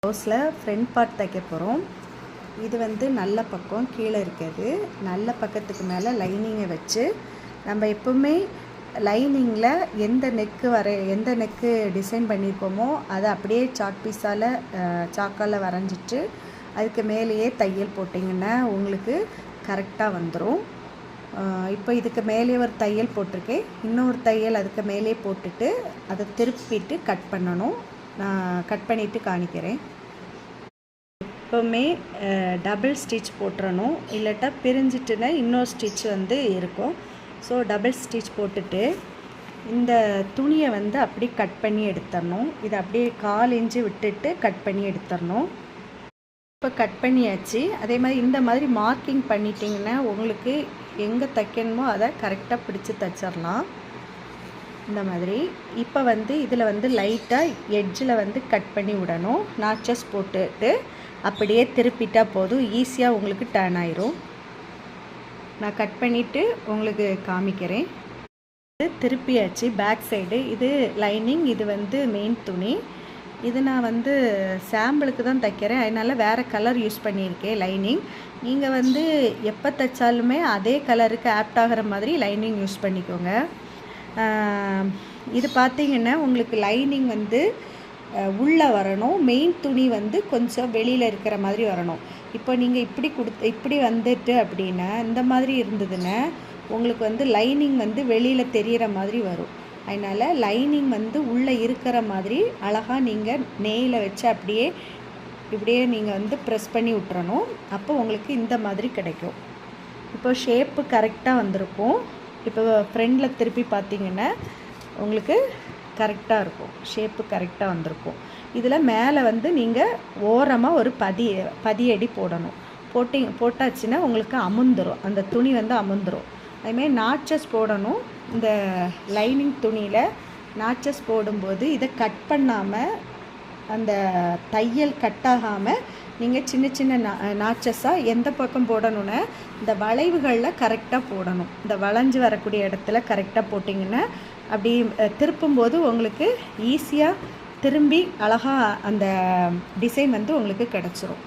ப்ளவுஸில் front part தைக்க போகிறோம். இது வந்து நல்ல பக்கம் கீழே இருக்கிறது. நல்ல பக்கத்துக்கு மேலே லைனிங்கை வச்சு நம்ம எப்போவுமே லைனிங்கில் எந்த நெக்கு டிசைன் பண்ணியிருக்கோமோ அதை அப்படியே சாக்கால் வரைஞ்சிட்டு அதுக்கு மேலேயே தையல் போட்டிங்கன்னா உங்களுக்கு கரெக்டாக வந்துடும். இப்போ இதுக்கு மேலே ஒரு தையல் போட்டிருக்கேன். இன்னொரு தையல் அதுக்கு மேலே போட்டுட்டு அதை திருப்பிட்டு கட் பண்ணணும். நான் கட் பண்ணிவிட்டு காணிக்கிறேன். எப்போவுமே டபுள் ஸ்டிச் போட்டுறணும், இல்லாட்டா பிரிஞ்சிட்டுன்னா இன்னொரு ஸ்டிச் வந்து இருக்கும். ஸோ டபுள் ஸ்டிச் போட்டுட்டு இந்த துணியை வந்து அப்படியே கட் பண்ணி எடுத்துடணும். இதை அப்படியே 1/4 இன்ச்சு விட்டுட்டு கட் பண்ணி எடுத்துடணும். இப்போ கட் பண்ணியாச்சு. அதே மாதிரி இந்த மாதிரி மார்க்கிங் பண்ணிட்டீங்கன்னா உங்களுக்கு எங்கே தைக்கணுமோ அதை கரெக்டாக பிடிச்சி தைச்சிடலாம். இந்த மாதிரி இப்போ வந்து இதில் வந்து லைட்டாக எட்ஜில் வந்து கட் பண்ணி விடணும். நாச்சஸ் போட்டுட்டு அப்படியே திருப்பிட்டால் போதும், ஈஸியாக உங்களுக்கு டர்ன் ஆயிரும். நான் கட் பண்ணிவிட்டு உங்களுக்கு காமிக்கிறேன். இது திருப்பியாச்சு. பேக் சைடு இது லைனிங், இது வந்து மெயின் துணி. இது நான் வந்து சாம்பிளுக்கு தான் தைக்கிறேன், அதனால் வேறு கலர் யூஸ் பண்ணியிருக்கேன் லைனிங். நீங்கள் வந்து எப்போ தைச்சாலுமே அதே கலருக்கு ஆப்ட் ஆகிற மாதிரி லைனிங் யூஸ் பண்ணிக்கோங்க. இது பார்த்திங்கன்னா உங்களுக்கு லைனிங் வந்து உள்ளே வரணும், மெயின் துணி வந்து கொஞ்சம் வெளியில் இருக்கிற மாதிரி வரணும். இப்போ நீங்கள் இப்படி வந்துட்டு அப்படின்னா இந்த மாதிரி இருந்ததுன்னா உங்களுக்கு வந்து லைனிங் வந்து வெளியில் தெரிகிற மாதிரி வரும். அதனால் லைனிங் வந்து உள்ளே இருக்கிற மாதிரி அழகாக நீங்கள் நெய்யில் வச்சு இப்படியே நீங்கள் வந்து ப்ரெஸ் பண்ணி விட்டுறணும். அப்போ உங்களுக்கு இந்த மாதிரி கிடைக்கும். இப்போ ஷேப்பு கரெக்டாக வந்திருக்கும். இப்போ ஃப்ரண்டில் திருப்பி பார்த்தீங்கன்னா உங்களுக்கு கரெக்டாக இருக்கும், ஷேப்பு கரெக்டாக வந்திருக்கும். இதில் மேலே வந்து நீங்கள் ஓரமாக ஒரு பதியடி போடணும். போட்டாச்சுன்னா உங்களுக்கு அமுந்துடும், அந்த துணி வந்து அமுந்துடும். அதுமாதிரி நாச்சஸ் போடணும். இந்த லைனிங் துணியில் நாச்சஸ் போடும்போது இதை கட் பண்ணாமல், அந்த தையல் கட்டாகாமல் நீங்கள் சின்ன சின்ன நாச்சஸாக எந்த பக்கம் போடணுன்னா இந்த வளைவுகளில் கரெக்டாக போடணும். இந்த வளைஞ்சு வரக்கூடிய இடத்துல கரெக்டாக போட்டிங்கன்னா அப்படி திருப்பும்போது உங்களுக்கு ஈஸியாக திரும்பி அழகாக அந்த டிசைன் வந்து உங்களுக்கு கிடச்சிரும்.